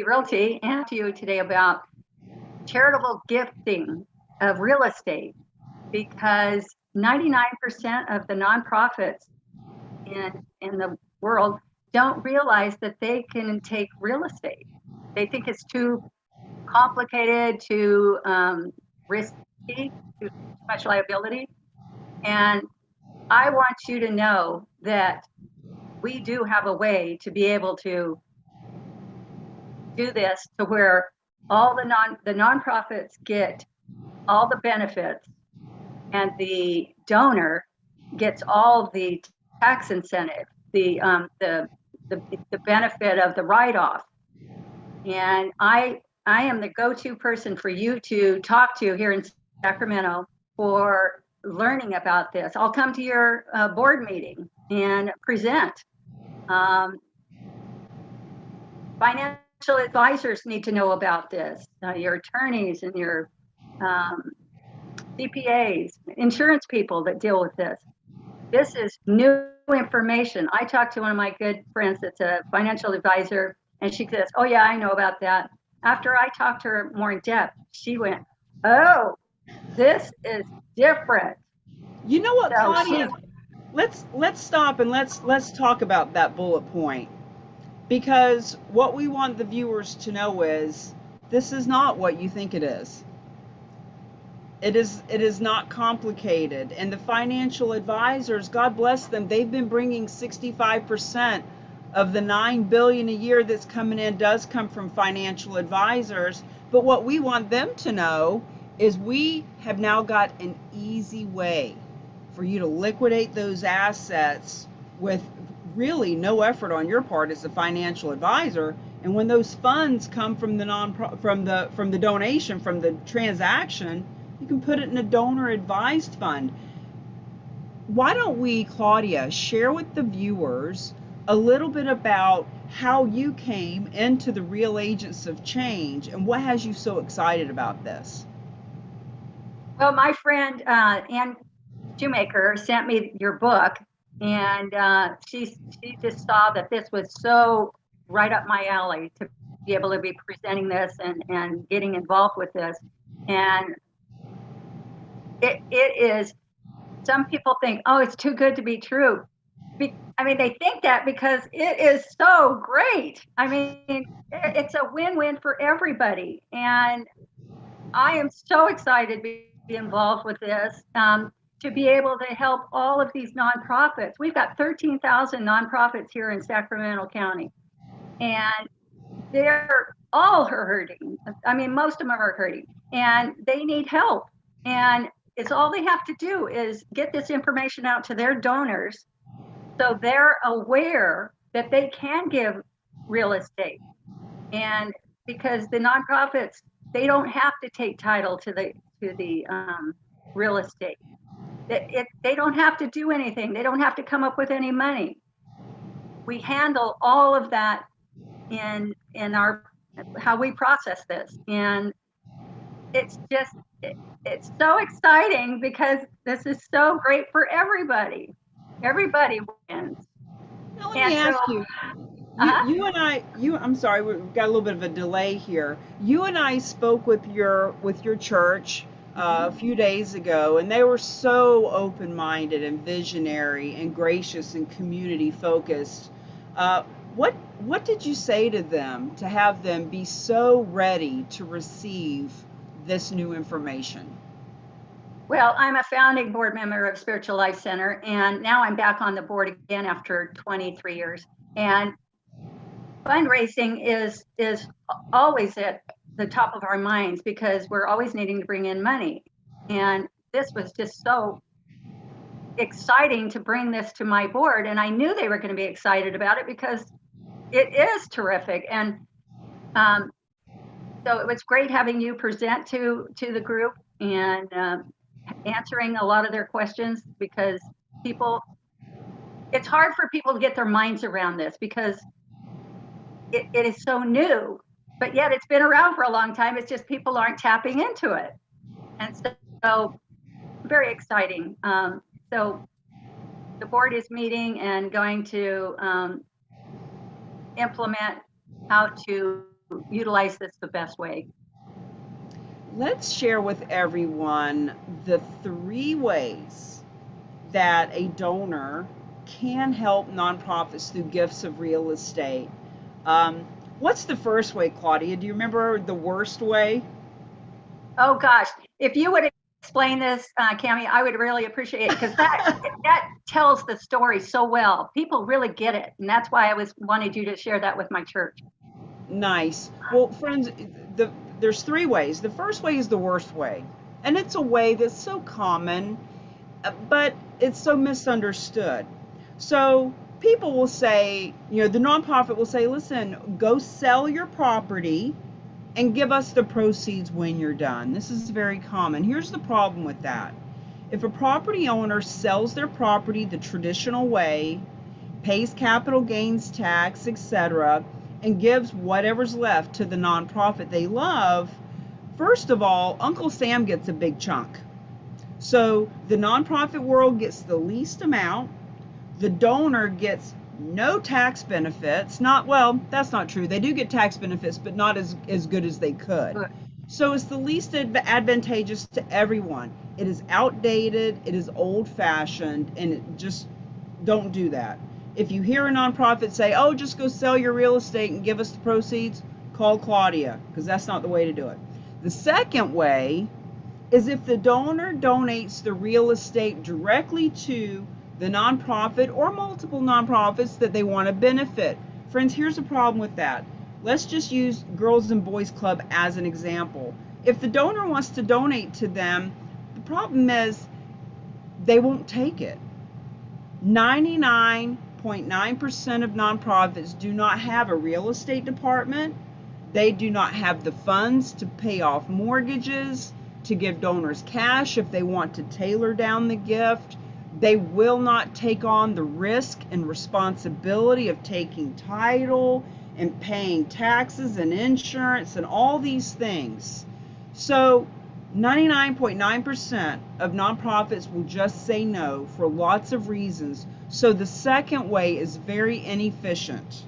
Realty, and to you today about charitable gifting of real estate, because 99% of the nonprofits in the world don't realize that they can take real estate. They think it's too complicated, too risky, too much liability. And I want you to know that we do have a way to be able to do this to where all the nonprofits get all the benefits, and the donor gets all the tax incentive, the benefit of the write-off. And I am the go-to person for you to talk to here in Sacramento for learning about this. I'll come to your board meeting and present. Financial advisors need to know about this. Your attorneys and your CPAs, insurance people that deal with this. This is new information. I talked to one of my good friends that's a financial advisor, and she says, "Oh yeah, I know about that." After I talked to her more in depth, she went, "Oh, this is different." You know what, So Claudia? Let's stop and let's talk about that bullet point, because what we want the viewers to know is this is not what you think it is. It is not complicated, and the financial advisors, God bless them, they've been bringing 65% of the $9 billion a year that's coming in does come from financial advisors. But what we want them to know is we have now got an easy way for you to liquidate those assets with really no effort on your part as a financial advisor. And when those funds come from the donation, from the transaction, you can put it in a donor advised fund. Why don't we, Claudia, share with the viewers a little bit about how you came into the Real Agents of Change and what has you so excited about this? Well, my friend Ann Shoemaker sent me your book, and she just saw that this was so right up my alley to be able to be presenting this and getting involved with this. And it is, some people think, oh, it's too good to be true. I mean, they think that because it is so great. I mean, it's a win-win for everybody. And I am so excited to be involved with this, to be able to help all of these nonprofits. We've got 13,000 nonprofits here in Sacramento County, and they're all hurting. I mean, most of them are hurting, and they need help. And it's all they have to do is get this information out to their donors, so they're aware that they can give real estate. And because the nonprofits, they don't have to take title to the real estate. They don't have to do anything. They don't have to come up with any money. We handle all of that in our how we process this, and it's just it's so exciting because this is so great for everybody. Everybody wins. Now let me And so, ask you, you and I, I'm sorry, we've got a little bit of a delay here. You and I spoke with your church a few days ago, and they were so open-minded and visionary and gracious and community focused. What did you say to them to have them be so ready to receive this new information? well, I'm a founding board member of Spiritual Life Center, and now I'm back on the board again after 23 years. And fundraising is always at the top of our minds because we're always needing to bring in money. And this was just so exciting to bring this to my board, and I knew they were going to be excited about it because it is terrific. And so it was great having you present to the group and answering a lot of their questions, because it's hard for people to get their minds around this because it is so new, but yet it's been around for a long time. It's just people aren't tapping into it. And so very exciting. So the board is meeting and going to implement how to utilize this the best way? Let's share with everyone the 3 ways that a donor can help nonprofits through gifts of real estate. Um, what's the first way, Claudia? Do you remember the worst way? Oh gosh, if you would explain this, Cami, I would really appreciate it because that tells the story so well. People really get it, and that's why I was wanted you to share that with my church. Nice. Well, friends, there's 3 ways. The first way is the worst way, and it's a way that's so common, but it's so misunderstood. So people will say, the nonprofit will say, listen, go sell your property and give us the proceeds when you're done. This is very common. Here's the problem with that. If a property owner sells their property the traditional way, pays capital gains tax, etc., and gives whatever's left to the nonprofit they love, first of all, Uncle Sam gets a big chunk. So the nonprofit world gets the least amount. The donor gets no tax benefits. Well, that's not true. They do get tax benefits, but not as good as they could. So it's the least advantageous to everyone. It is outdated, it is old fashioned, and it just don't do that. If you hear a nonprofit say, oh, just go sell your real estate and give us the proceeds, call Claudia, because that's not the way to do it. The second way is if the donor donates the real estate directly to the nonprofit or multiple nonprofits that they want to benefit. Friends, here's the problem with that. Let's just use Girls and Boys Club as an example. If the donor wants to donate to them, the problem is they won't take it. 99.9% of nonprofits do not have a real estate department. They do not have the funds to pay off mortgages, to give donors cash if they want to tailor down the gift. They will not take on the risk and responsibility of taking title and paying taxes and insurance and all these things. So 99.9% of nonprofits will just say no for lots of reasons. So the second way is very inefficient,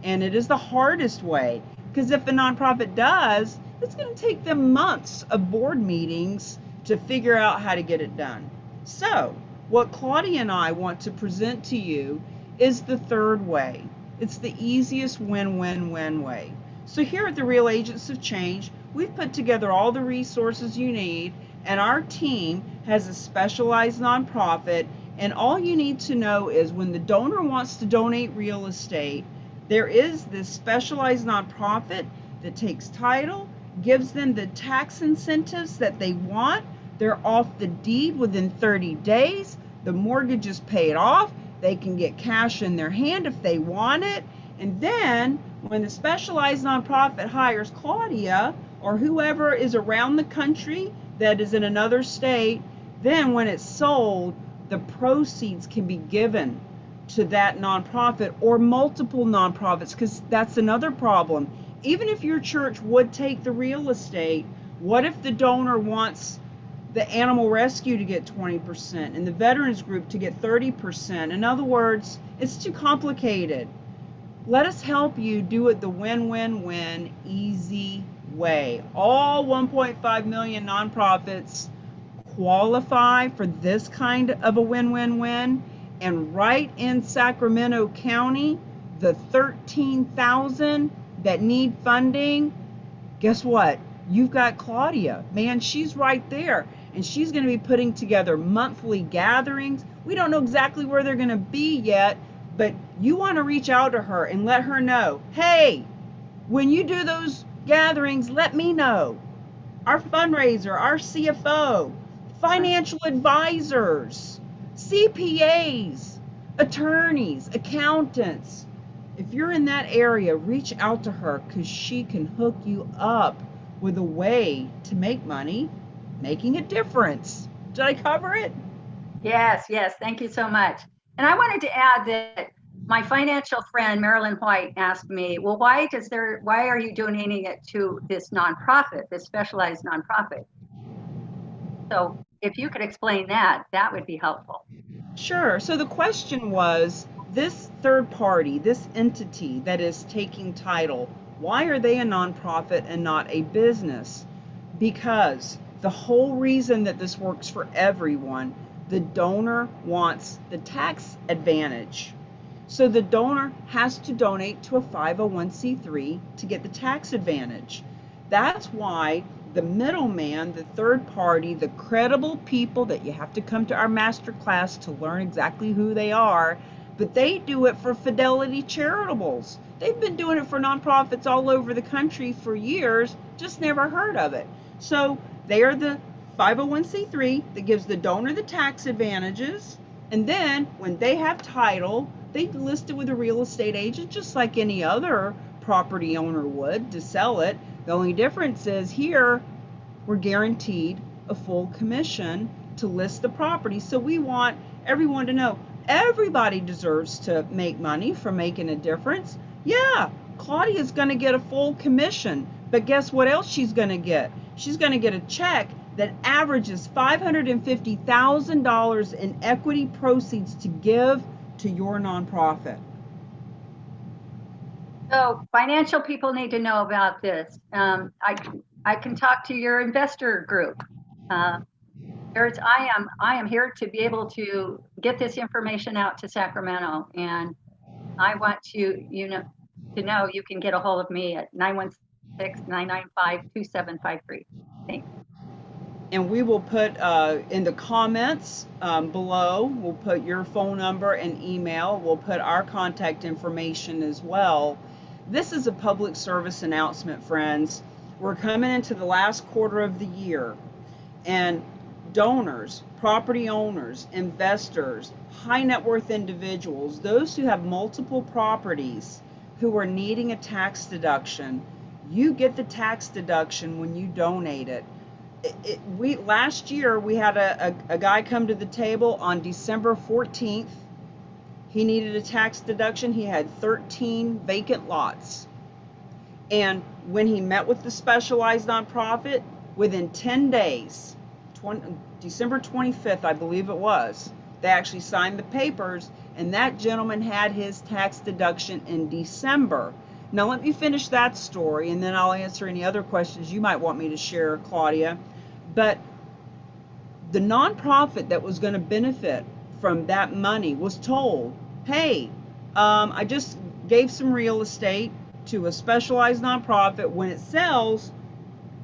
and it is the hardest way, because if a nonprofit does, it's going to take them months of board meetings to figure out how to get it done. So what Claudia and I want to present to you is the third way. It's the easiest win-win-win way. So here at the Real Agents of Change, we've put together all the resources you need, and our team has a specialized nonprofit, and all you need to know is when the donor wants to donate real estate, there is this specialized nonprofit that takes title, gives them the tax incentives that they want. They're off the deed within 30 days. The mortgage is paid off. They can get cash in their hand if they want it. And then when the specialized nonprofit hires Claudia or whoever is around the country that is in another state, then when it's sold, the proceeds can be given to that nonprofit or multiple nonprofits, because that's another problem. Even if your church would take the real estate, what if the donor wants the animal rescue to get 20% and the veterans group to get 30%? In other words, it's too complicated. Let us help you do it the win-win-win easy way. All 1.5 million nonprofits qualify for this kind of a win-win-win. And right in Sacramento County, the 13,000 that need funding, guess what? You've got Claudia. Man, she's right there. And she's going to be putting together monthly gatherings. We don't know exactly where they're going to be yet, but you want to reach out to her and let her know, hey, when you do those gatherings, let me know. Our fundraiser, our CFO, financial advisors, CPAs, attorneys, accountants. If you're in that area, reach out to her, because she can hook you up with a way to make money, making a difference. Did I cover it? Yes, yes. Thank you so much. And I wanted to add that my financial friend Marilyn White asked me, well, why are you donating it to this nonprofit, this specialized nonprofit? So if you could explain that, that would be helpful. Sure. So the question was, this third party, this entity that is taking title, Why are they a nonprofit and not a business? Because the whole reason that this works for everyone, the donor wants the tax advantage. So the donor has to donate to a 501c3 to get the tax advantage. That's why the middleman, the third party, the credible people that you have to come to our master class to learn exactly who they are, but they do it for Fidelity Charitables. They've been doing it for nonprofits all over the country for years, just never heard of it. So they are the 501c3 that gives the donor the tax advantages, and then when they have title, they list it with a real estate agent just like any other property owner would to sell it. The only difference is here we're guaranteed a full commission to list the property. So we want everyone to know everybody deserves to make money from making a difference. Yeah, Claudia's going to get a full commission, but guess what else she's going to get? She's going to get a check that averages $550,000 in equity proceeds to give to your nonprofit. So financial people need to know about this. I can talk to your investor group. I am here to be able to get this information out to Sacramento, and I want to know you can get a hold of me at 916-995-2753. Thanks. And we will put in the comments below, we'll put your phone number and email. We'll put our contact information as well. This is a public service announcement, friends. We're coming into the last quarter of the year, and donors, property owners, investors, high net worth individuals, those who have multiple properties who are needing a tax deduction, you get the tax deduction when you donate it. Last year we had a guy come to the table on December 14th. He needed a tax deduction. He had 13 vacant lots. And when he met with the specialized nonprofit, within 10 days, December 25th, I believe it was, they actually signed the papers, and that gentleman had his tax deduction in December. Now let me finish that story, and then I'll answer any other questions you might want me to share, Claudia. But the nonprofit that was going to benefit from that money was told, hey, I just gave some real estate to a specialized nonprofit. When it sells,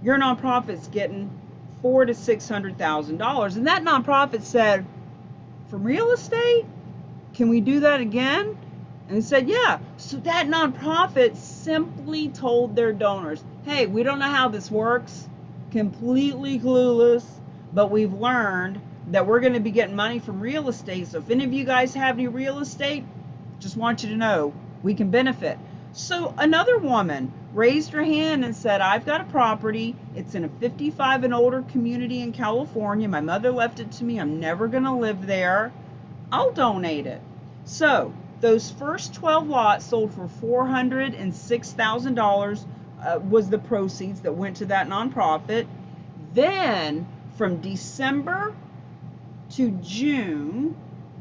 your nonprofit's getting $400,000 to $600,000. And that nonprofit said, from real estate, can we do that again? And he said, yeah. So that nonprofit simply told their donors, hey, we don't know how this works, completely clueless, but we've learned that we're going to be getting money from real estate. So if any of you guys have any real estate, just want you to know we can benefit. So another woman raised her hand and said, I've got a property. It's in a 55 and older community in California. My mother left it to me. I'm never going to live there. I'll donate it. So those first 12 lots sold for $406,000 was the proceeds that went to that nonprofit. Then from December to June,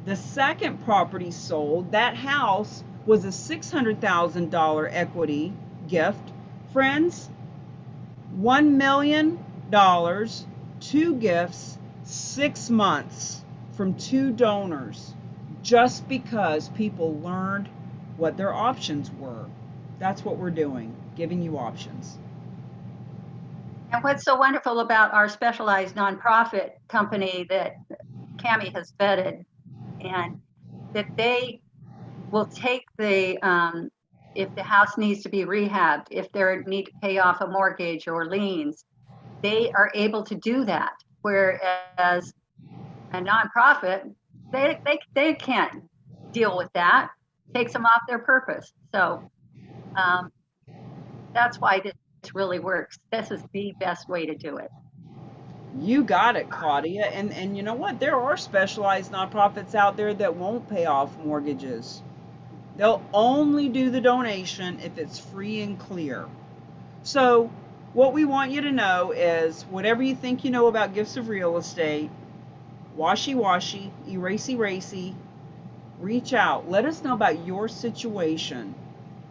the second property sold. That house was a $600,000 equity gift. Friends, $1 million, 2 gifts, 6 months from 2 donors, just because people learned what their options were. That's what we're doing, giving you options. And what's so wonderful about our specialized nonprofit company that Cami has vetted, and that they will take if the house needs to be rehabbed, if they need to pay off a mortgage or liens, they are able to do that. Whereas a nonprofit, they can't deal with that. Takes them off their purpose. So that's why this really works. This is the best way to do it. You got it, Claudia. And you know what? There are specialized nonprofits out there that won't pay off mortgages. They'll only do the donation if it's free and clear. So what we want you to know is whatever you think you know about gifts of real estate, washy-washy, erasey-racy, reach out. Let us know about your situation,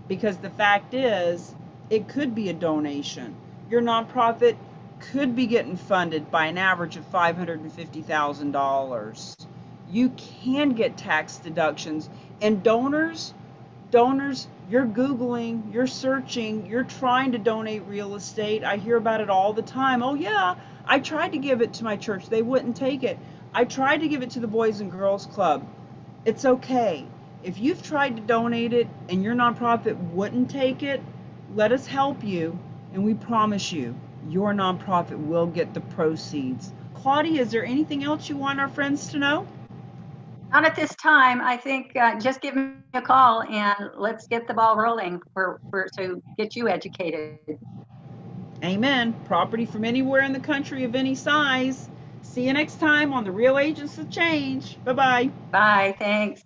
because the fact is It could be a donation. Your nonprofit could be getting funded by an average of $550,000. You can get tax deductions. And donors, you're Googling, you're searching, you're trying to donate real estate. I hear about it all the time. Oh, yeah, I tried to give it to my church. They wouldn't take it. I tried to give it to the Boys and Girls Club. It's okay. If you've tried to donate it and your nonprofit wouldn't take it, let us help you, and we promise you, your nonprofit will get the proceeds. Claudia, is there anything else you want our friends to know? Not at this time. I think just give me a call and let's get the ball rolling to get you educated. Amen. Property from anywhere in the country of any size. See you next time on The Real Agents of Change. Bye-bye. Bye. Thanks.